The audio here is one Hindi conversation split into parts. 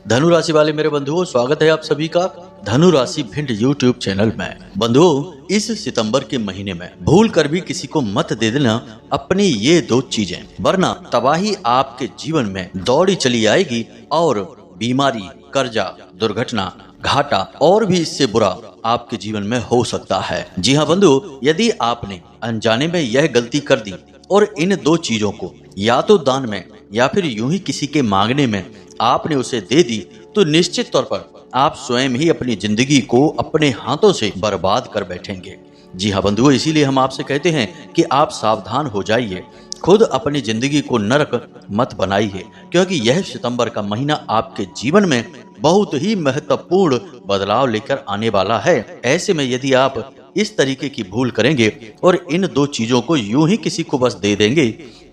धनु राशि वाले मेरे बंधुओं, स्वागत है आप सभी का धनु राशि भिंड यूट्यूब चैनल में। बंधुओं, इस सितंबर के महीने में भूल कर भी किसी को मत दे देना अपनी ये दो चीजें, वरना तबाही आपके जीवन में दौड़ी चली आएगी और बीमारी, कर्जा, दुर्घटना, घाटा और भी इससे बुरा आपके जीवन में हो सकता है। जी हाँ बंधु, यदि आपने अनजाने में यह गलती कर दी और इन दो चीजों को या तो दान में या फिर यूं ही किसी के मांगने में आपने उसे दे दी, तो निश्चित तौर पर आप स्वयं ही अपनी जिंदगी को अपने हाथों से बर्बाद कर बैठेंगे। जी हाँ बंधुओं, इसीलिए हम आपसे कहते हैं कि आप सावधान हो जाइए, खुद अपनी जिंदगी को नरक मत बनाइए, क्योंकि यह सितंबर का महीना आपके जीवन में बहुत ही महत्वपूर्ण बदलाव लेकर आने वाला है। ऐसे में यदि आप इस तरीके की भूल करेंगे और इन दो चीजों को यूं ही किसी को बस दे देंगे,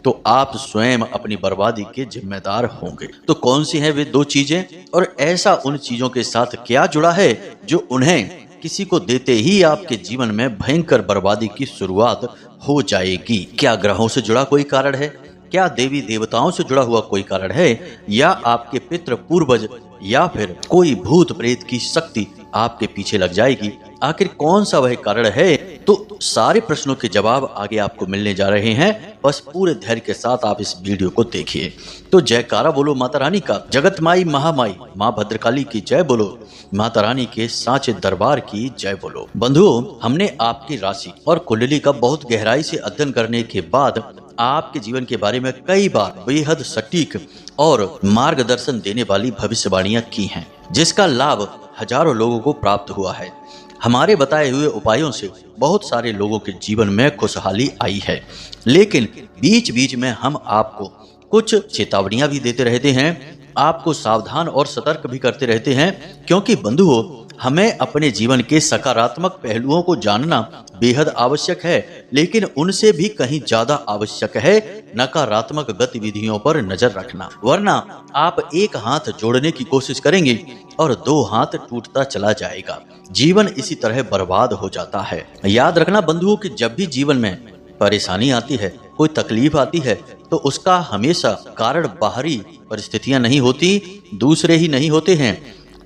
तो आप स्वयं अपनी बर्बादी के जिम्मेदार होंगे। तो कौन सी हैं वे दो चीजें और ऐसा उन चीजों के साथ क्या जुड़ा है जो उन्हें किसी को देते ही आपके जीवन में भयंकर बर्बादी की शुरुआत हो जाएगी? क्या ग्रहों से जुड़ा कोई कारण है? क्या देवी देवताओं से जुड़ा हुआ कोई कारण है? या आपके पितृ पूर्वज या फिर कोई भूत प्रेत की शक्ति आपके पीछे लग जाएगी? आखिर कौन सा वह कारण है? तो सारे प्रश्नों के जवाब आगे आपको मिलने जा रहे हैं। बस पूरे धैर्य के साथ आप इस वीडियो को देखिए। तो जयकारा बोलो माता रानी का, जगत माई महामाई माँ भद्रकाली की जय बोलो, माता रानी के सांचे दरबार की जय बोलो। बंधुओं, हमने आपकी राशि और कुंडली का बहुत गहराई से अध्ययन करने के बाद आपके जीवन के बारे में कई बार बेहद सटीक और मार्गदर्शन देने वाली भविष्यवाणियां की हैं, जिसका लाभ हजारों लोगों को प्राप्त हुआ है। हमारे बताए हुए उपायों से बहुत सारे लोगों के जीवन में खुशहाली आई है, लेकिन बीच बीच में हम आपको कुछ चेतावनियां भी देते रहते हैं, आपको सावधान और सतर्क भी करते रहते हैं, क्योंकि बंधुओं, हमें अपने जीवन के सकारात्मक पहलुओं को जानना बेहद आवश्यक है, लेकिन उनसे भी कहीं ज्यादा आवश्यक है नकारात्मक गतिविधियों पर नजर रखना, वरना आप एक हाथ जोड़ने की कोशिश करेंगे और दो हाथ टूटता चला जाएगा। जीवन इसी तरह बर्बाद हो जाता है। याद रखना बंधुओं कि जब भी जीवन में परेशानी आती है, कोई तकलीफ आती है, तो उसका हमेशा कारण बाहरी परिस्थितियां नहीं होती, दूसरे ही नहीं होते हैं।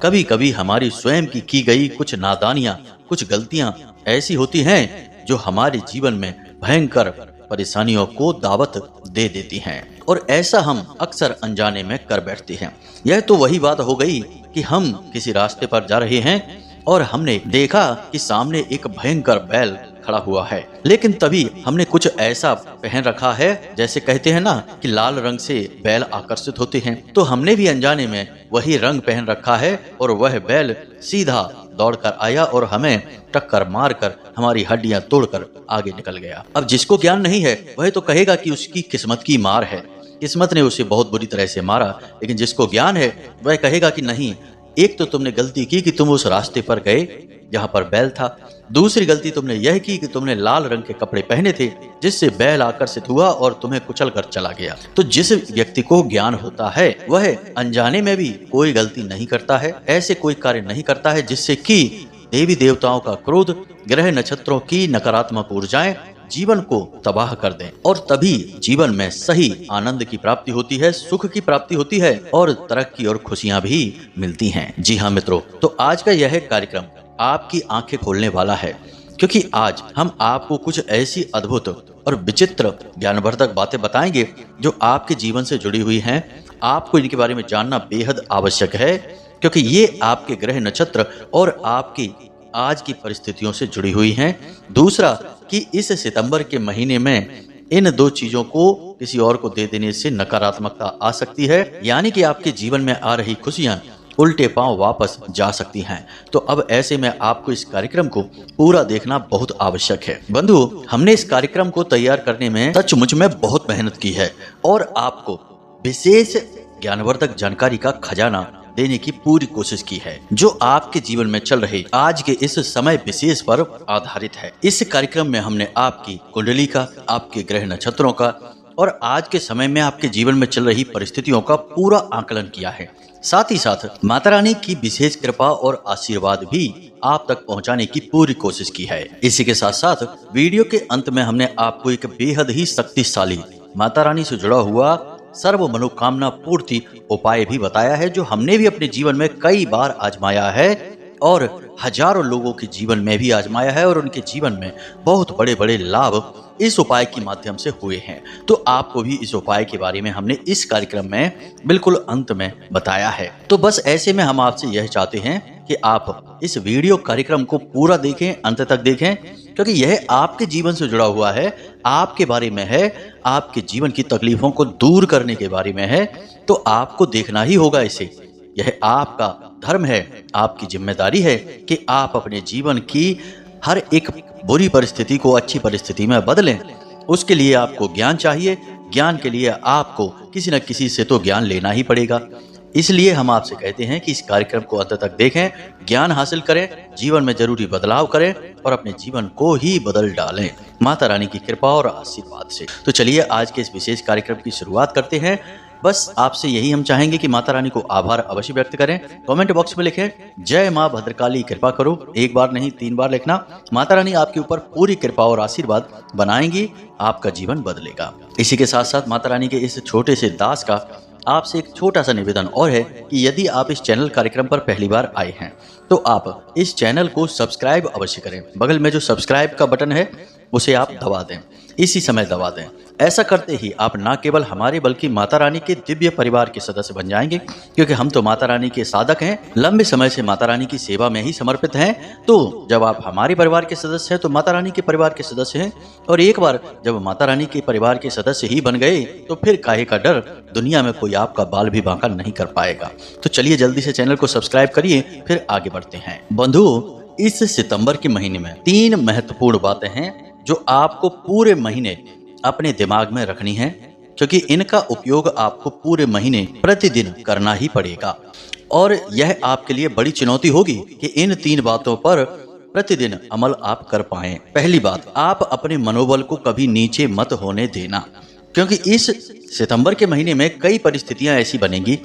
कभी कभी हमारी स्वयं की गई कुछ नादानियां, कुछ गलतियां ऐसी होती हैं जो हमारे जीवन में भयंकर परेशानियों को दावत दे देती हैं, और ऐसा हम अक्सर अनजाने में कर बैठते हैं। यह तो वही बात हो गई कि हम किसी रास्ते पर जा रहे हैं और हमने देखा कि सामने एक भयंकर बैल खड़ा हुआ है, लेकिन तभी हमने कुछ ऐसा पहन रखा है, जैसे कहते हैं ना कि लाल रंग से बैल आकर्षित होते हैं, तो हमने भी अनजाने में वही रंग पहन रखा है और वह बैल सीधा दौड़कर आया और हमें टक्कर मारकर हमारी हड्डियां तोड़कर आगे निकल गया। अब जिसको ज्ञान नहीं है वह तो कहेगा कि उसकी किस्मत की मार है, किस्मत ने उसे बहुत बुरी तरह से मारा, लेकिन जिसको ज्ञान है वह कहेगा कि नहीं, एक तो तुमने गलती की कि तुम उस रास्ते पर गए जहां पर बैल था, दूसरी गलती तुमने यह की कि तुमने लाल रंग के कपड़े पहने थे, जिससे बैल आकर्षित हुआ और तुम्हें कुचल कर चला गया। तो जिस व्यक्ति को ज्ञान होता है वह अनजाने में भी कोई गलती नहीं करता है, ऐसे कोई कार्य नहीं करता है जिससे कि देवी देवताओं का क्रोध, ग्रह नक्षत्रों की नकारात्मक ऊर्जाएं जीवन को तबाह कर दें, और तभी जीवन में सही आनंद की प्राप्ति होती है, सुख की प्राप्ति होती है और तरक्की और खुशियां भी मिलती हैं। जी हाँ मित्रों, तो आज का यह कार्यक्रम आपकी आंखें खोलने वाला है, क्योंकि आज हम आपको कुछ ऐसी अद्भुत और विचित्र ज्ञानवर्धक बातें बताएंगे जो आपके जीवन से जुड़ी हुई हैं। आपको इनके बारे में जानना बेहद आवश्यक है, क्योंकि ये आपके ग्रह नक्षत्र और आपकी आज की परिस्थितियों से जुड़ी हुई हैं। दूसरा कि इस सितंबर के महीने में इन दो चीजों को किसी और को दे देने से नकारात्मकता आ सकती है, यानी कि आपके जीवन में आ रही खुशियां उल्टे पांव वापस जा सकती हैं। तो अब ऐसे में आपको इस कार्यक्रम को पूरा देखना बहुत आवश्यक है। बंधु, हमने इस कार्यक्रम को तैयार करने में सचमुच में बहुत मेहनत की है और आपको विशेष ज्ञानवर्धक जानकारी का खजाना देने की पूरी कोशिश की है, जो आपके जीवन में चल रहे आज के इस समय विशेष पर आधारित है। इस कार्यक्रम में हमने आपकी कुंडली का, आपके ग्रह नक्षत्रों का और आज के समय में आपके जीवन में चल रही परिस्थितियों का पूरा आकलन किया है। साथ ही साथ माता रानी की विशेष कृपा और आशीर्वाद भी आप तक पहुंचाने की पूरी कोशिश की है। इसी के साथ साथ वीडियो के अंत में हमने आपको एक बेहद ही शक्तिशाली माता रानी से जुड़ा हुआ सर्व मनोकामना पूर्ति उपाय भी बताया है, जो हमने भी अपने जीवन में कई बार आजमाया है और हजारों लोगों के जीवन में भी आजमाया है और उनके जीवन में बहुत बड़े बड़े लाभ इस उपाय के माध्यम से हुए हैं। तो आपको भी इस उपाय के बारे में हमने इस कार्यक्रम में बिल्कुल अंत में बताया है। तो बस ऐसे में हम आपसे यह चाहते हैं कि आप इस वीडियो कार्यक्रम को पूरा देखें, अंत तक देखें, क्योंकि यह आपके जीवन से जुड़ा हुआ है, आपके बारे में है, आपके जीवन की तकलीफों को दूर करने के बारे में है। तो आपको देखना ही होगा इसे। यह आपका धर्म है, आपकी जिम्मेदारी है कि आप अपने जीवन की हर एक बुरी परिस्थिति को अच्छी परिस्थिति में बदलें। उसके लिए आपको ज्ञान चाहिए। ज्ञान के लिए आपको किसी न किसी से तो ज्ञान लेना ही पड़ेगा। इसलिए हम आपसे कहते हैं कि इस कार्यक्रम को अंत तक देखें, ज्ञान हासिल करें, जीवन में जरूरी बदलाव करें और अपने जीवन को ही बदल डालें माता रानी की कृपा और आशीर्वाद से। तो चलिए आज के इस विशेष कार्यक्रम की शुरुआत करते हैं। बस आपसे यही हम चाहेंगे कि माता रानी को आभार अवश्य व्यक्त करें। कमेंट बॉक्स में लिखें जय माँ भद्रकाली कृपा करो। एक बार नहीं 3 बार लिखना। माता रानी आपके ऊपर पूरी कृपा और आशीर्वाद बनाएंगी, आपका जीवन बदलेगा। इसी के साथ साथ माता रानी के इस छोटे से दास का आपसे एक छोटा सा निवेदन और है कि यदि आप इस चैनल कार्यक्रम पर पहली बार आए हैं तो आप इस चैनल को सब्सक्राइब अवश्य करें। बगल में जो सब्सक्राइब का बटन है उसे आप दबा दें, इसी समय दबा दें। ऐसा करते ही आप न केवल हमारे बल्कि माता रानी के दिव्य परिवार के सदस्य बन जाएंगे, क्योंकि हम तो माता रानी के साधक हैं, लंबे समय से माता रानी की सेवा में ही समर्पित हैं। तो जब आप हमारे परिवार के सदस्य हैं तो माता रानी के परिवार के सदस्य हैं, और एक बार जब माता रानी के परिवार के सदस्य ही बन गए तो फिर काहे का डर, दुनिया में कोई आपका बाल भी बांका नहीं कर पाएगा। तो चलिए जल्दी से चैनल को सब्सक्राइब करिए, फिर आगे बढ़ते हैं। बंधु, इस सितंबर के महीने में 3 महत्वपूर्ण बातें हैं जो आपको पूरे महीने अपने दिमाग में रखनी है, क्योंकि इनका उपयोग आपको पूरे महीने प्रतिदिन करना ही पड़ेगा। और यह आपके लिए बड़ी चुनौती होगी कि इन 3 बातों पर प्रतिदिन अमल आप कर पाएं। पहली बात, आप अपने मनोबल को कभी नीचे मत होने देना, क्योंकि इस सितंबर के महीने में कई परिस्थितियां ऐसी बनेंगी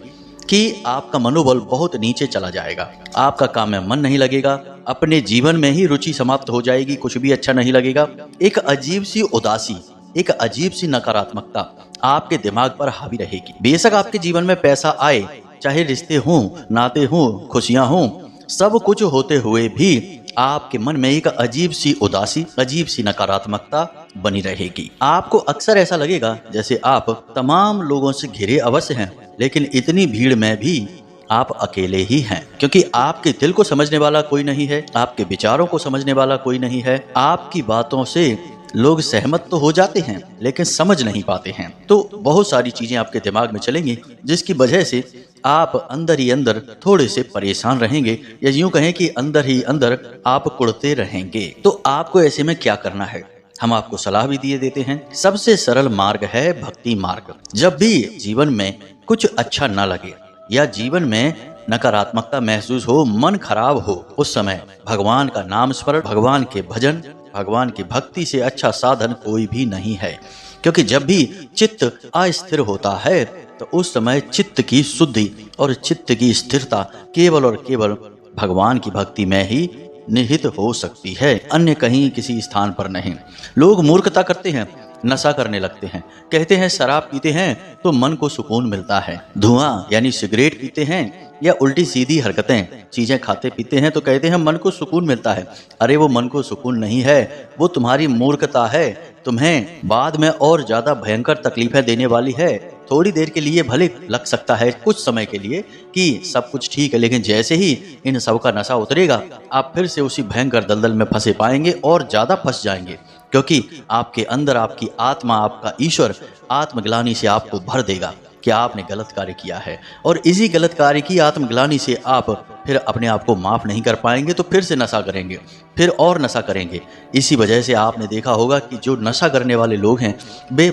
कि आपका मनोबल बहुत नीचे चला जाएगा। आपका काम में मन नहीं लगेगा, अपने जीवन में ही रुचि समाप्त हो जाएगी, कुछ भी अच्छा नहीं लगेगा। एक अजीब सी उदासी, एक अजीब सी नकारात्मकता आपके दिमाग पर हावी रहेगी। बेशक आपके जीवन में पैसा आए, चाहे रिश्ते हों, नाते हों, खुशियां हों, सब कुछ होते हुए भी आपके मन में एक अजीब सी उदासी, अजीब सी नकारात्मकता बनी रहेगी। आपको अक्सर ऐसा लगेगा जैसे आप तमाम लोगों से घिरे अवश्य हैं, लेकिन इतनी भीड़ में भी आप अकेले ही हैं, क्योंकि आपके दिल को समझने वाला कोई नहीं है, आपके विचारों को समझने वाला कोई नहीं है। आपकी बातों से लोग सहमत तो हो जाते हैं लेकिन समझ नहीं पाते हैं। तो बहुत सारी चीजें आपके दिमाग में चलेंगी, जिसकी वजह से आप अंदर ही अंदर थोड़े से परेशान रहेंगे, या यूं कहें कि अंदर ही अंदर आप कुढ़ते रहेंगे। तो आपको ऐसे में क्या करना है, हम आपको सलाह भी दिए देते हैं। सबसे सरल मार्ग है भक्ति मार्ग। जब भी जीवन में कुछ अच्छा ना लगे या जीवन में नकारात्मकता महसूस हो, मन खराब हो, उस समय भगवान का नाम स्मरण, भगवान के भजन, भगवान की भक्ति से अच्छा साधन कोई भी नहीं है। क्योंकि जब भी चित्त अस्थिर होता है तो उस समय चित्त की शुद्धि और चित्त की स्थिरता केवल और केवल भगवान की भक्ति में ही निहित हो सकती है, अन्य कहीं किसी स्थान पर नहीं। लोग मूर्खता करते हैं, नशा करने लगते हैं, कहते हैं शराब पीते हैं तो मन को सुकून मिलता है, धुआं यानी सिगरेट पीते हैं या उल्टी सीधी हरकतें चीजें खाते पीते हैं तो कहते हैं मन को सुकून मिलता है। अरे वो मन को सुकून नहीं है, वो तुम्हारी मूर्खता है, तुम्हें बाद में और ज्यादा भयंकर तकलीफें देने वाली है। थोड़ी देर के लिए भले लग सकता है, कुछ समय के लिए, कि सब कुछ ठीक है, लेकिन जैसे ही इन सब का नशा उतरेगा आप फिर से उसी भयंकर दलदल में फंसे पाएंगे और ज्यादा फंस जाएंगे, क्योंकि आपके अंदर आपकी आत्मा, आपका ईश्वर आत्मग्लानि से आपको भर देगा कि आपने गलत कार्य किया है, और इसी गलत कार्य की आत्मग्लानि से आप फिर अपने आप को माफ नहीं कर पाएंगे, तो फिर से नशा करेंगे, फिर और नशा करेंगे। इसी वजह से आपने देखा होगा कि जो नशा करने वाले लोग हैं वे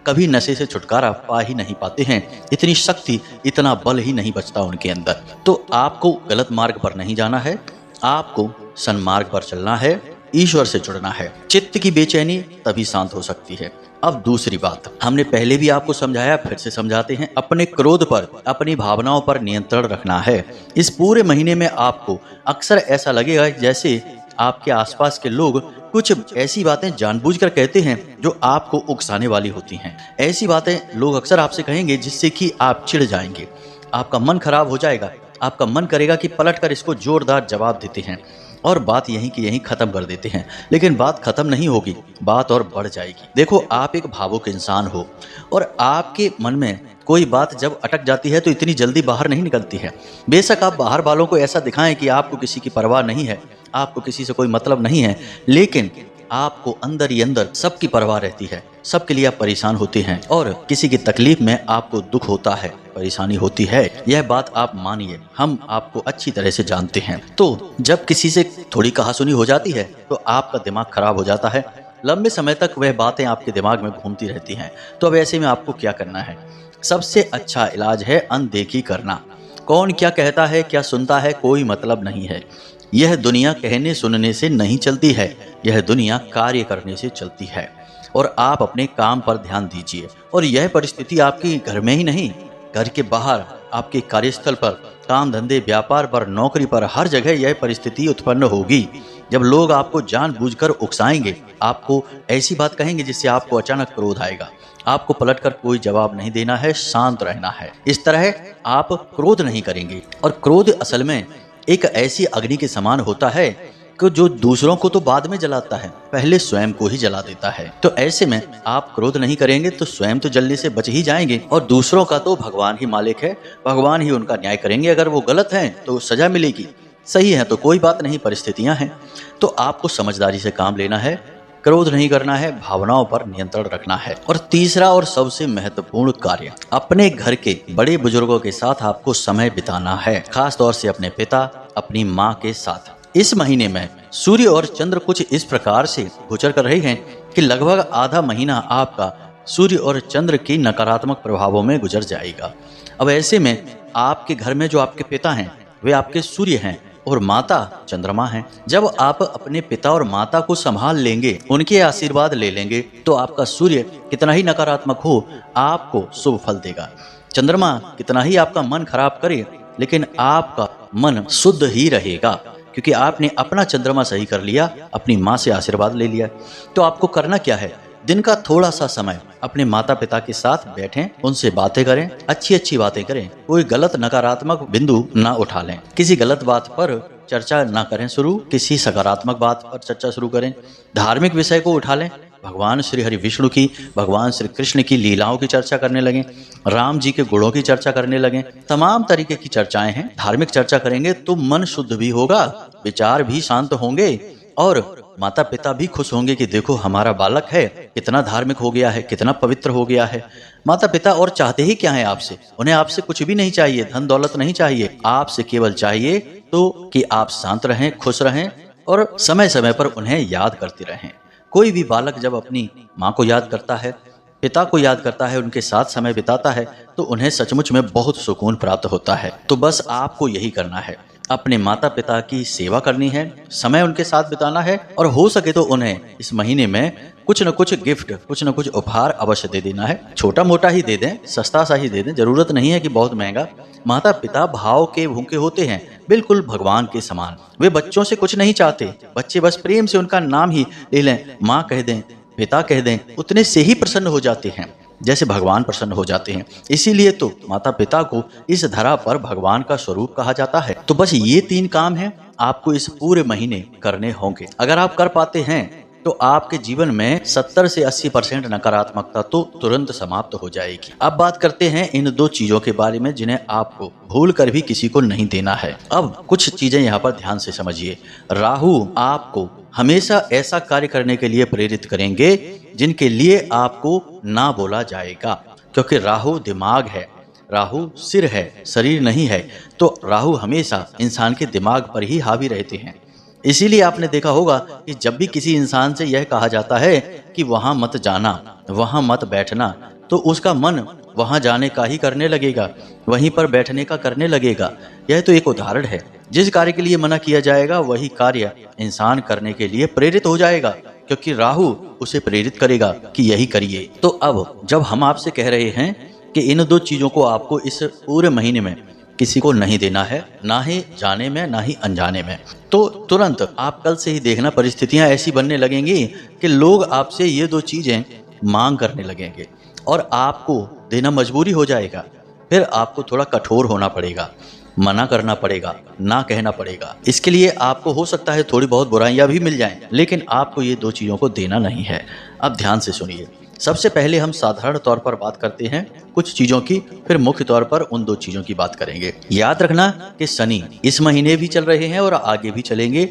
कभी नशे से छुटकारा पा ही नहीं पाते हैं, इतनी शक्ति, इतना बल ही नहीं बचता उनके अंदर। तो आपको गलत मार्ग पर नहीं जाना है, आपको सन्मार्ग पर चलना है, ईश्वर से जुड़ना है। चित्त की बेचैनी तभी शांत हो सकती है। अब दूसरी बात, हमने पहले भी आपको समझाया, फिर से समझाते हैं, अपने क्रोध पर, अपनी भावनाओं पर नियंत्रण रखना है। इस पूरे महीने में आपको अक्सर ऐसा लगेगा जैसे आपके आसपास के लोग कुछ ऐसी बातें जानबूझकर कहते हैं जो आपको उकसाने वाली होती हैं। ऐसी बातें लोग अक्सर आपसे कहेंगे जिससे कि आप चिढ़ जाएंगे, आपका मन खराब हो जाएगा, आपका मन करेगा कि पलटकर इसको जोरदार जवाब देते हैं और बात यहीं की यहीं खत्म कर देते हैं। लेकिन बात खत्म नहीं होगी, बात और बढ़ जाएगी। देखो, आप एक भावुक इंसान हो और आपके मन में कोई बात जब अटक जाती है तो इतनी जल्दी बाहर नहीं निकलती है। बेशक आप बाहर वालों को ऐसा दिखाएं कि आपको किसी की परवाह नहीं है, आपको किसी से कोई मतलब नहीं है, लेकिन आपको अंदर ही अंदर सबकी परवाह रहती है, सबके लिए आप परेशान होते हैं और किसी की तकलीफ में आपको दुख होता है, परेशानी होती है। यह बात आप मानिए, हम आपको अच्छी तरह से जानते हैं। तो जब किसी से थोड़ी कहासुनी हो जाती है तो आपका दिमाग खराब हो जाता है, लंबे समय तक वह बातें आपके दिमाग में घूमती रहती हैं। तो अब ऐसे में आपको क्या करना है? सबसे अच्छा इलाज है अनदेखी करना। कौन क्या कहता है, क्या सुनता है, कोई मतलब नहीं है। यह दुनिया कहने सुनने से नहीं चलती है, यह दुनिया कार्य करने से चलती है। और आप अपने काम पर ध्यान दीजिए। और यह परिस्थिति आपके घर में ही नहीं, घर के बाहर, आपके कार्यस्थल पर, काम धंधे व्यापार पर, नौकरी पर, हर जगह यह परिस्थिति उत्पन्न होगी। जब लोग आपको जानबूझकर उकसाएंगे, आपको ऐसी बात कहेंगे जिससे आपको अचानक क्रोध आएगा, आपको पलटकर कोई जवाब नहीं देना है, शांत रहना है। इस तरह आप क्रोध नहीं करेंगे। और क्रोध असल में एक ऐसी अग्नि के समान होता है कि जो दूसरों को तो बाद में जलाता है, पहले स्वयं को ही जला देता है। तो ऐसे में आप क्रोध नहीं करेंगे तो स्वयं तो जलने से बच ही जाएंगे और दूसरों का तो भगवान ही मालिक है, भगवान ही उनका न्याय करेंगे। अगर वो गलत हैं तो सजा मिलेगी, सही है तो कोई बात नहीं, परिस्थितियां हैं। तो आपको समझदारी से काम लेना है, क्रोध नहीं करना है, भावनाओं पर नियंत्रण रखना है। और तीसरा और सबसे महत्वपूर्ण कार्य, अपने घर के बड़े बुजुर्गों के साथ आपको समय बिताना है, खास तौर से अपने पिता, अपनी माँ के साथ। इस महीने में सूर्य और चंद्र कुछ इस प्रकार से गोचर कर रहे हैं कि लगभग आधा महीना आपका सूर्य और चंद्र की नकारात्मक प्रभावों में गुजर जाएगा। अब ऐसे में आपके घर में जो आपके पिता हैं वे आपके सूर्य हैं और माता चंद्रमा हैं। जब आप अपने पिता और माता को संभाल लेंगे, उनके आशीर्वाद ले लेंगे, तो आपका सूर्य कितना ही नकारात्मक हो आपको शुभ फल देगा। चंद्रमा कितना ही आपका मन खराब करे, लेकिन आपका मन शुद्ध ही रहेगा, क्योंकि आपने अपना चंद्रमा सही कर लिया, अपनी माँ से आशीर्वाद ले लिया। तो आपको करना क्या है? दिन का थोड़ा सा समय अपने माता पिता के साथ बैठें, उनसे बातें करें, अच्छी अच्छी बातें करें, कोई गलत नकारात्मक बिंदु ना उठा लें, किसी गलत बात पर चर्चा ना करें शुरू, किसी सकारात्मक बात पर चर्चा शुरू करें, धार्मिक विषय को उठा लें, भगवान श्री हरि विष्णु की, भगवान श्री कृष्ण की लीलाओं की चर्चा करने लगें, राम जी के गुणों की चर्चा करने लगें। तमाम तरीके की चर्चाएं हैं। धार्मिक चर्चा करेंगे तो मन शुद्ध भी होगा, विचार भी शांत होंगे और माता पिता भी खुश होंगे कि देखो हमारा बालक है कितना धार्मिक हो गया है, कितना पवित्र हो गया है। माता पिता और चाहते ही क्या है आपसे? उन्हें आपसे कुछ भी नहीं चाहिए, धन दौलत नहीं चाहिए, आपसे केवल चाहिए तो कि आप शांत रहें, खुश रहें और समय समय पर उन्हें याद करते रहें। कोई भी बालक जब अपनी माँ को याद करता है, पिता को याद करता है, उनके साथ समय बिताता है, तो उन्हें सचमुच में बहुत सुकून प्राप्त होता है। तो बस आपको यही करना है, अपने माता पिता की सेवा करनी है, समय उनके साथ बिताना है और हो सके तो उन्हें इस महीने में कुछ न कुछ गिफ्ट, कुछ न कुछ उपहार अवश्य दे देना है। छोटा मोटा ही दे दें, सस्ता सा ही दे दें, जरूरत नहीं है कि बहुत महंगा। माता पिता भाव के भूखे होते हैं, बिल्कुल भगवान के समान। वे बच्चों से कुछ नहीं चाहते, बच्चे बस प्रेम से उनका नाम ही ले लें, माँ कह दें, पिता कह दें, उतने से ही प्रसन्न हो जाते हैं जैसे भगवान प्रसन्न हो जाते हैं। इसीलिए तो माता पिता को इस धरा पर भगवान का स्वरूप कहा जाता है। तो बस ये 3 काम हैं आपको इस पूरे महीने करने होंगे। अगर आप कर पाते हैं तो आपके जीवन में 70 से 80% नकारात्मकता तो तुरंत समाप्त हो जाएगी। अब बात करते हैं इन 2 चीजों के बारे में जिन्हें आपको भूल कर भी किसी को नहीं देना है। अब कुछ चीजें यहाँ पर ध्यान से समझिए। राहु आपको हमेशा ऐसा कार्य करने के लिए प्रेरित करेंगे जिनके लिए आपको ना बोला जाएगा, क्योंकि राहु दिमाग है, राहु सिर है, शरीर नहीं है। तो राहु हमेशा इंसान के दिमाग पर ही हावी रहते हैं। इसीलिए आपने देखा होगा कि जब भी किसी इंसान से यह कहा जाता है कि वहां मत जाना, वहां मत बैठना, तो उसका मन वहां जाने का ही करने लगेगा, वहीं पर बैठने का करने लगेगा। यह तो एक उदाहरण है। जिस कार्य के लिए मना किया जाएगा वही कार्य इंसान करने के लिए प्रेरित हो जाएगा, क्योंकि राहु उसे प्रेरित करेगा कि यही करिए। तो अब जब हम आपसे कह रहे हैं कि इन 2 चीजों को आपको इस पूरे महीने में किसी को नहीं देना है, ना ही जाने में ना ही अनजाने में। तो तुरंत आप कल से ही देखना परिस्थितियां ऐसी बनने लगेंगी कि लोग आपसे ये 2 चीजें मांग करने लगेंगे और आपको देना मजबूरी हो जाएगा। फिर आपको थोड़ा कठोर होना पड़ेगा, मना करना पड़ेगा, ना कहना पड़ेगा। इसके लिए आपको हो सकता है थोड़ी बहुत बुराइयां भी मिल जाएं, लेकिन आपको ये 2 चीज़ों को देना नहीं है। अब ध्यान से सुनिए। सबसे पहले हम साधारण तौर पर बात करते हैं कुछ चीज़ों की, फिर मुख्य तौर पर उन 2 चीज़ों की बात करेंगे। याद रखना कि शनि इस महीने भी चल रहे हैं और आगे भी चलेंगे,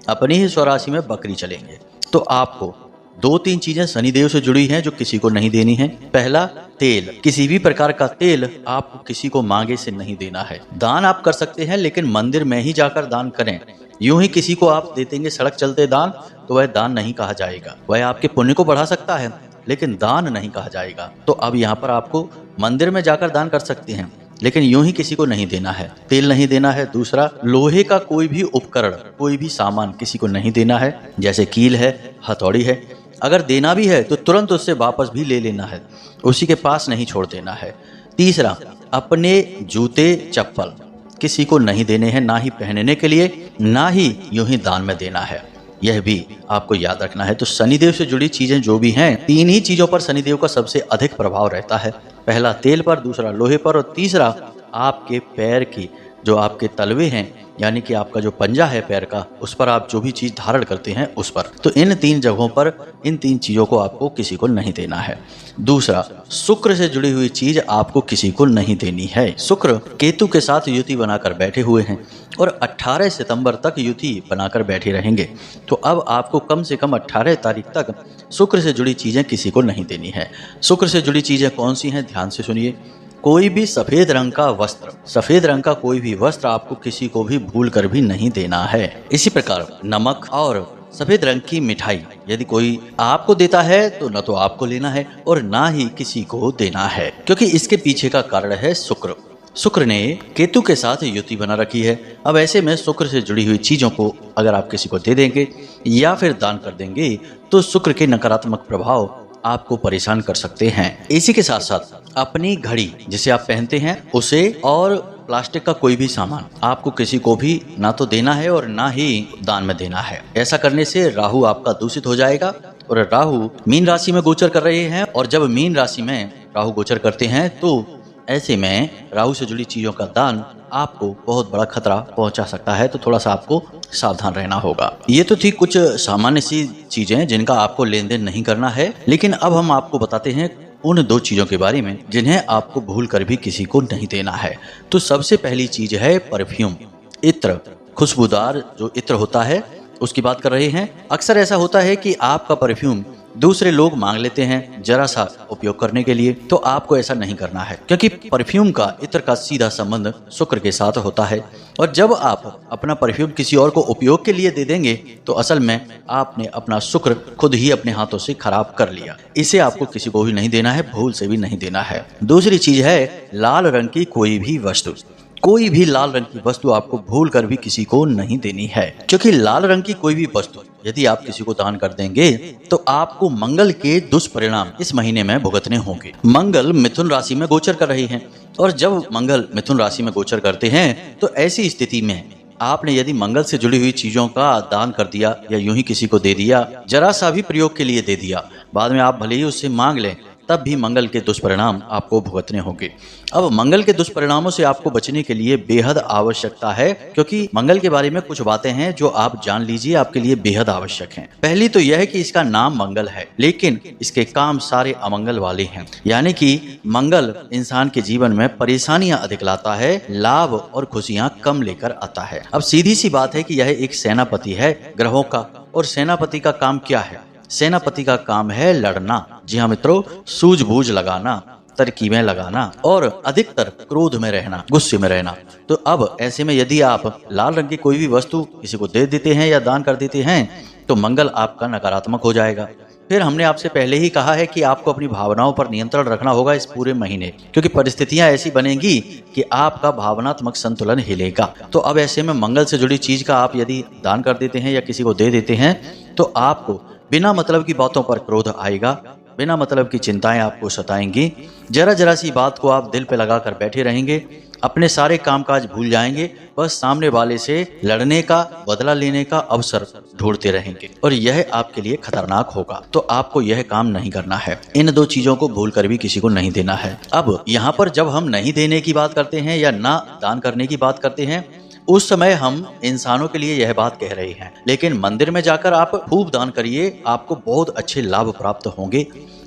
अपनी ही स्वराशि में बकरी चलेंगे। तो आपको 2-3 चीजें शनिदेव से जुड़ी हैं जो किसी को नहीं देनी है। पहला, तेल। किसी भी प्रकार का तेल आपको किसी को मांगे से नहीं देना है। दान आप कर सकते हैं, लेकिन मंदिर में ही जाकर दान करें। यूं ही किसी को आप दे देंगे सड़क चलते दान, तो वह दान नहीं कहा जाएगा। वह आपके पुण्य को बढ़ा सकता है, लेकिन दान नहीं कहा जाएगा। तो अब यहाँ पर आपको मंदिर में जाकर दान कर सकते हैं, लेकिन यूं ही किसी को नहीं देना है। तेल नहीं देना है। दूसरा, लोहे का कोई भी उपकरण, कोई भी सामान किसी को नहीं देना है, जैसे कील है, हथौड़ी है। अगर देना भी है तो तुरंत उससे वापस भी ले लेना है, उसी के पास नहीं छोड़ देना है। तीसरा, अपने जूते चप्पल किसी को नहीं देने हैं, ना ही पहनने के लिए, ना ही यूं ही दान में देना है। यह भी आपको याद रखना है। तो शनिदेव से जुड़ी चीजें जो भी हैं, 3 ही चीजों पर शनिदेव का सबसे अधिक प्रभाव रहता है। पहला तेल पर, दूसरा लोहे पर, और तीसरा आपके पैर की जो आपके तलवे हैं, यानी कि आपका जो पंजा है पैर का, उस पर आप जो भी चीज धारण करते हैं उस पर। तो इन 3 जगहों पर इन 3 चीजों को आपको किसी को नहीं देना है। दूसरा, शुक्र से जुड़ी हुई चीज आपको किसी को नहीं देनी है। शुक्र केतु के साथ युति बनाकर बैठे हुए हैं और 18 सितंबर तक युति बनाकर बैठे रहेंगे। तो अब आपको कम से कम 18 तारीख तक शुक्र से जुड़ी चीजें किसी को नहीं देनी है। शुक्र से जुड़ी चीजें कौन सी हैं, ध्यान से सुनिए। कोई भी सफेद रंग का वस्त्र, सफेद रंग का कोई भी वस्त्र आपको किसी को भी भूल कर भी नहीं देना है। इसी प्रकार नमक और सफेद रंग की मिठाई यदि कोई आपको देता है तो न तो आपको लेना है और ना ही किसी को देना है, क्योंकि इसके पीछे का कारण है शुक्र। शुक्र ने केतु के साथ युति बना रखी है। अब ऐसे में शुक्र से जुड़ी हुई चीजों को अगर आप किसी को दे देंगे या फिर दान कर देंगे तो शुक्र के नकारात्मक प्रभाव आपको परेशान कर सकते हैं। इसी के साथ साथ अपनी घड़ी जिसे आप पहनते हैं उसे, और प्लास्टिक का कोई भी सामान आपको किसी को भी ना तो देना है और ना ही दान में देना है। ऐसा करने से राहु आपका दूषित हो जाएगा, और राहु मीन राशि में गोचर कर रहे हैं, और जब मीन राशि में राहु गोचर करते हैं तो ऐसे में राहु से जुड़ी चीजों का दान आपको बहुत बड़ा खतरा पहुंचा सकता है। तो थोड़ा सा आपको सावधान रहना होगा। ये तो थी कुछ सामान्य सी चीजें जिनका आपको लेन देन नहीं करना है, लेकिन अब हम आपको बताते हैं उन 2 चीजों के बारे में जिन्हें आपको भूल कर भी किसी को नहीं देना है। तो सबसे पहली चीज है परफ्यूम, इत्र, खुशबूदार जो इत्र होता है उसकी बात कर रहे हैं। अक्सर ऐसा होता है कि आपका परफ्यूम दूसरे लोग मांग लेते हैं जरा सा उपयोग करने के लिए, तो आपको ऐसा नहीं करना है, क्योंकि परफ्यूम का, इत्र का सीधा संबंध शुक्र के साथ होता है। और जब आप अपना परफ्यूम किसी और को उपयोग के लिए दे देंगे तो असल में आपने अपना शुक्र खुद ही अपने हाथों से खराब कर लिया। इसे आपको किसी को भी नहीं देना है, भूल से भी नहीं देना है। दूसरी चीज है लाल रंग की कोई भी वस्तु। कोई भी लाल रंग की वस्तु आपको भूल कर भी किसी को नहीं देनी है, क्योंकि लाल रंग की कोई भी वस्तु यदि आप किसी को दान कर देंगे तो आपको मंगल के दुष्परिणाम इस महीने में भुगतने होंगे। मंगल मिथुन राशि में गोचर कर रहे हैं, और जब मंगल मिथुन राशि में गोचर करते हैं तो ऐसी स्थिति में आपने यदि मंगल से जुड़ी हुई चीजों का दान कर दिया या यूं ही किसी को दे दिया, जरा सा भी प्रयोग के लिए दे दिया, बाद में आप भले ही उससे मांग लें, तब भी मंगल के दुष्परिणाम आपको भुगतने होंगे। अब मंगल के दुष्परिणामों से आपको बचने के लिए बेहद आवश्यकता है, क्योंकि मंगल के बारे में कुछ बातें हैं जो आप जान लीजिए, आपके लिए बेहद आवश्यक हैं। पहली तो यह है कि इसका नाम मंगल है, लेकिन इसके काम सारे अमंगल वाले हैं। यानी कि मंगल इंसान के जीवन में परेशानियां अधिक लाता है, लाभ और खुशियां कम लेकर आता है। अब सीधी सी बात है कि यह एक सेनापति है ग्रहों का, और सेनापति का काम क्या है? सेनापति का काम है लड़ना। जी हाँ मित्रों, सूझबूझ लगाना, तरकीबें लगाना और अधिकतर क्रोध में रहना, गुस्से में रहना। तो अब ऐसे में यदि आप लाल रंग की कोई भी वस्तु किसी को दे देते हैं या दान कर देते हैं तो मंगल आपका नकारात्मक हो जाएगा। फिर हमने आपसे पहले ही कहा है कि आपको अपनी भावनाओं पर नियंत्रण रखना होगा इस पूरे महीने, क्योंकि परिस्थितियां ऐसी बनेंगी कि आपका भावनात्मक संतुलन हिलेगा। तो अब ऐसे में मंगल से जुड़ी चीज का आप यदि दान कर देते हैं या किसी को दे देते हैं तो आपको बिना मतलब की बातों पर क्रोध आएगा, बिना मतलब की चिंताएं आपको सताएंगी, जरा जरा सी बात को आप दिल पे लगा कर बैठे रहेंगे, अपने सारे कामकाज भूल जाएंगे, बस सामने वाले से लड़ने का, बदला लेने का अवसर ढूंढते रहेंगे और यह आपके लिए खतरनाक होगा। तो आपको यह काम नहीं करना है। इन दो चीजों को भूल कर भी किसी को नहीं देना है। अब यहाँ पर जब हम नहीं देने की बात करते हैं या ना दान करने की बात करते हैं, उस समय हम इंसानों के लिए यह बात कह रहे हैं, लेकिन मंदिर में जाकर आप खूब दान करिए, आपको बहुत अच्छे लाभ प्राप्त होंगे।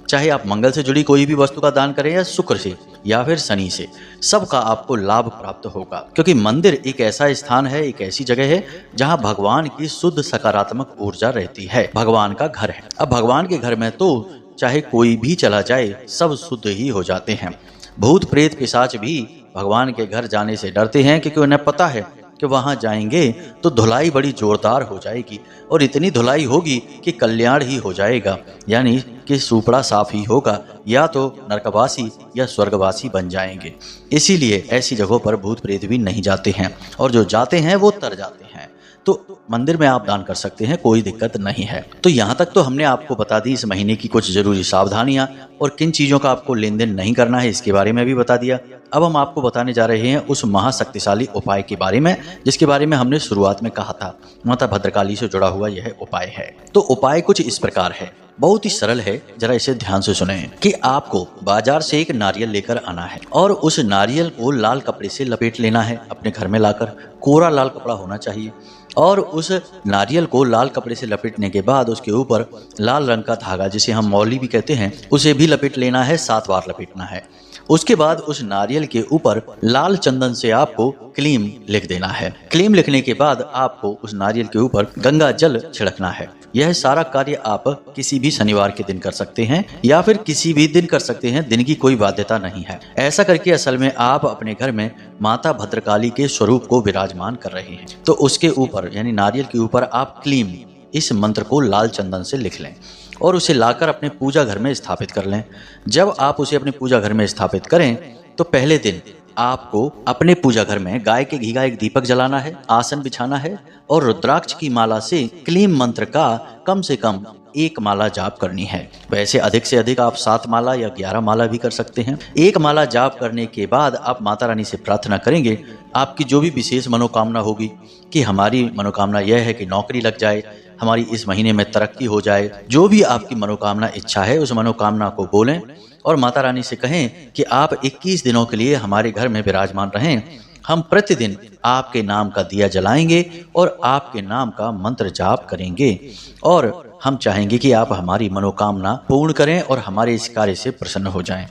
चाहे आप मंगल से जुड़ी कोई भी वस्तु का दान करें या शुक्र से या फिर शनि से, सबका आपको लाभ प्राप्त होगा। क्योंकि मंदिर एक ऐसा स्थान है, एक ऐसी जगह है जहां भगवान की शुद्ध सकारात्मक ऊर्जा रहती है, भगवान का घर है। अब भगवान के घर में तो चाहे कोई भी चला जाए सब शुद्ध ही हो जाते हैं। भूत प्रेत पिशाच भी भगवान के घर जाने से डरते हैं, क्योंकि उन्हें पता है कि वहां जाएंगे तो धुलाई बड़ी जोरदार हो जाएगी और इतनी धुलाई होगी कि कल्याण ही हो जाएगा, यानी कि सुपड़ा साफ ही होगा, या तो नरकवासी या स्वर्गवासी बन जाएंगे। इसीलिए ऐसी जगहों पर भूत प्रेत भी नहीं जाते हैं, और जो जाते हैं वो तर जाते हैं। तो मंदिर में आप दान कर सकते हैं, कोई दिक्कत नहीं है। तो यहाँ तक तो हमने आपको बता दी इस महीने की कुछ जरूरी सावधानियां, और किन चीजों का आपको लेन देन नहीं करना है इसके बारे में भी बता दिया। अब हम आपको बताने जा रहे हैं उस महाशक्तिशाली उपाय के बारे में, जिसके बारे में हमने शुरुआत में कहा था। माता भद्रकाली से जुड़ा हुआ यह उपाय है। तो उपाय कुछ इस प्रकार है, बहुत ही सरल है, जरा इसे ध्यान से सुने कि आपको बाजार से एक नारियल लेकर आना है और उस नारियल को लाल कपड़े से लपेट लेना है। अपने घर में लाकर कोरा लाल कपड़ा होना चाहिए, और उस नारियल को लाल कपड़े से लपेटने के बाद उसके ऊपर लाल रंग का धागा, जिसे हम मौली भी कहते हैं, उसे भी लपेट लेना है, 7 बार लपेटना है। उसके बाद उस नारियल के ऊपर लाल चंदन से आपको क्लीम लिख देना है। क्लीम लिखने के बाद आपको उस नारियल के ऊपर गंगा जल छिड़कना है। यह सारा कार्य आप किसी भी शनिवार के दिन कर सकते हैं या फिर किसी भी दिन कर सकते हैं, दिन की कोई बाध्यता नहीं है। ऐसा करके असल में आप अपने घर में माता भद्रकाली के स्वरूप को विराजमान कर रहे हैं। तो उसके ऊपर यानी नारियल के ऊपर आप क्लीम इस मंत्र को लाल चंदन से लिख लें और उसे लाकर अपने पूजा घर में स्थापित कर लें। जब आप उसे अपने पूजा घर में स्थापित करें तो पहले दिन आपको अपने पूजा घर में गाय के घी का एक दीपक जलाना है, आसन बिछाना है और रुद्राक्ष की माला से क्लीम मंत्र का कम से कम 1 माला जाप करनी है। वैसे अधिक से अधिक आप 7 माला या 11 माला भी कर सकते हैं। 1 माला जाप करने के बाद आप माता रानी से प्रार्थना करेंगे, आपकी जो भी विशेष मनोकामना होगी, कि हमारी मनोकामना यह है कि नौकरी लग जाए, हमारी इस महीने में तरक्की हो जाए, जो भी आपकी मनोकामना इच्छा है उस मनोकामना को बोलें और माता रानी से कहें कि आप 21 दिनों के लिए हमारे घर में विराजमान रहें। हम प्रतिदिन आपके नाम का दिया जलाएंगे और आपके नाम का मंत्र जाप करेंगे, और हम चाहेंगे कि आप हमारी मनोकामना पूर्ण करें और हमारे इस कार्य से प्रसन्न हो जाएं।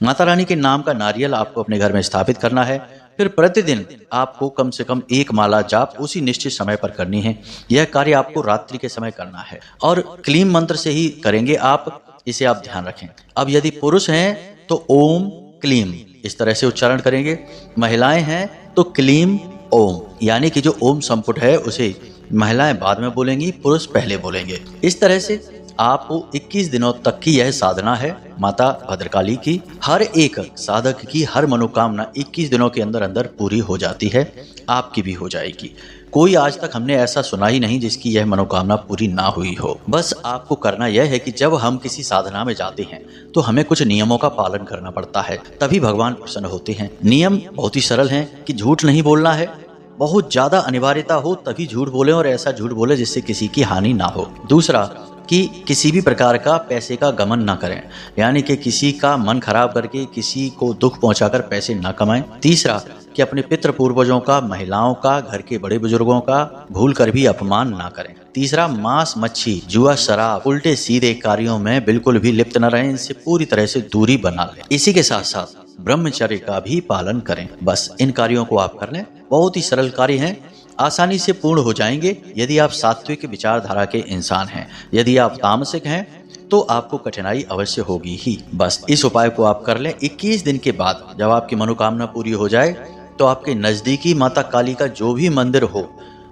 माता रानी के नाम का नारियल आपको अपने घर में स्थापित करना है। फिर प्रतिदिन आपको कम से कम 1 माला जाप उसी निश्चित समय पर करनी है। यह कार्य आपको रात्रि के समय करना है और क्लीम मंत्र से ही करेंगे आप, इसे आप ध्यान रखें। अब यदि पुरुष हैं तो ओम क्लीम इस तरह से उच्चारण करेंगे, महिलाएं हैं तो क्लीम ओम, यानी कि जो ओम संपुट है उसे महिलाएं बाद में बोलेंगी, पुरुष पहले बोलेंगे। इस तरह से आपको 21 दिनों तक की यह साधना है माता भद्रकाली की। हर एक साधक की हर मनोकामना 21 दिनों के अंदर अंदर पूरी हो जाती है, आपकी भी हो जाएगी। कोई आज तक हमने ऐसा सुना ही नहीं जिसकी यह मनोकामना पूरी ना हुई हो। बस आपको करना यह है कि जब हम किसी साधना में जाते हैं तो हमें कुछ नियमों का पालन करना पड़ता है, तभी भगवान प्रसन्न होते हैं। नियम बहुत ही सरल हैं कि झूठ नहीं बोलना है, बहुत ज्यादा अनिवार्यता हो तभी झूठ बोलें और ऐसा झूठ बोले जिससे किसी की हानि ना हो। दूसरा कि किसी भी प्रकार का पैसे का गमन ना करें, यानी कि किसी का मन खराब करके किसी को दुख पहुंचाकर पैसे ना कमाएं। तीसरा कि अपने पितृ पूर्वजों का, महिलाओं का, घर के बड़े बुजुर्गों का भूल कर भी अपमान ना करें। तीसरा, मांस मच्छी, जुआ, शराब, उल्टे सीधे कार्यों में बिल्कुल भी लिप्त न रहें, इनसे पूरी तरह से दूरी बना लें। इसी के साथ साथ ब्रह्मचर्य का भी पालन करें। बस इन कार्यों को आप कर लें, बहुत ही सरल कार्य हैं, आसानी से पूर्ण हो जाएंगे यदि आप सात्विक विचारधारा के इंसान हैं। यदि आप तामसिक हैं तो आपको कठिनाई अवश्य होगी ही। बस इस उपाय को आप कर लें। 21 दिन के बाद जब आपकी मनोकामना पूरी हो जाए तो आपके नजदीकी माता काली का जो भी मंदिर हो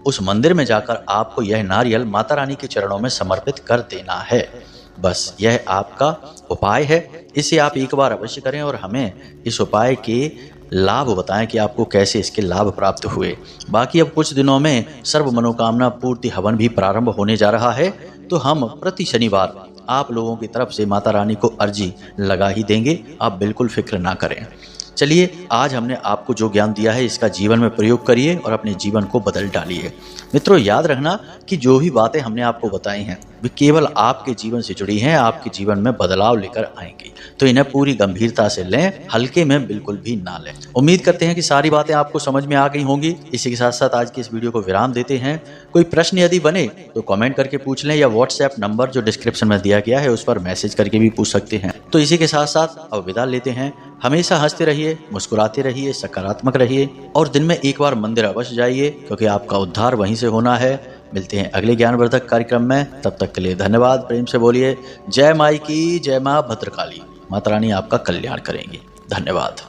उस मंदिर में जाकर आपको यह नारियल माता रानी के चरणों में समर्पित कर देना है। बस यह आपका उपाय है, इसे आप एक बार अवश्य करें और हमें इस उपाय के लाभ बताएं कि आपको कैसे इसके लाभ प्राप्त हुए। बाकी अब कुछ दिनों में सर्व मनोकामना पूर्ति हवन भी प्रारंभ होने जा रहा है, तो हम प्रति शनिवार आप लोगों की तरफ से माता रानी को अर्जी लगा ही देंगे, आप बिल्कुल फिक्र ना करें। चलिए, आज हमने आपको जो ज्ञान दिया है इसका जीवन में प्रयोग करिए और अपने जीवन को बदल डालिए। मित्रों, याद रखना कि जो भी बातें हमने आपको बताई हैं वे केवल आपके जीवन से जुड़ी हैं, आपके जीवन में बदलाव लेकर आएंगी। तो इन्हें पूरी गंभीरता से लें, हल्के में बिल्कुल भी ना लें। उम्मीद करते हैं कि सारी बातें आपको समझ में आ गई होंगी। इसी के साथ साथ आज की इस वीडियो को विराम देते हैं। कोई प्रश्न यदि बने तो कमेंट करके पूछ लें या व्हाट्सएप नंबर जो डिस्क्रिप्शन में दिया गया है उस पर मैसेज करके भी पूछ सकते हैं। तो इसी के साथ साथ अब विदा लेते हैं। हमेशा हंसते रहिए, मुस्कुराते रहिए, सकारात्मक रहिए और दिन में एक बार मंदिर अवश्य जाइए, क्योंकि आपका उद्धार वहीं से होना है। मिलते हैं अगले ज्ञानवर्धक कार्यक्रम में। तब तक के लिए धन्यवाद। प्रेम से बोलिए जय माई की, जय माँ भद्रकाली। माता रानी आपका कल्याण करेंगी। धन्यवाद।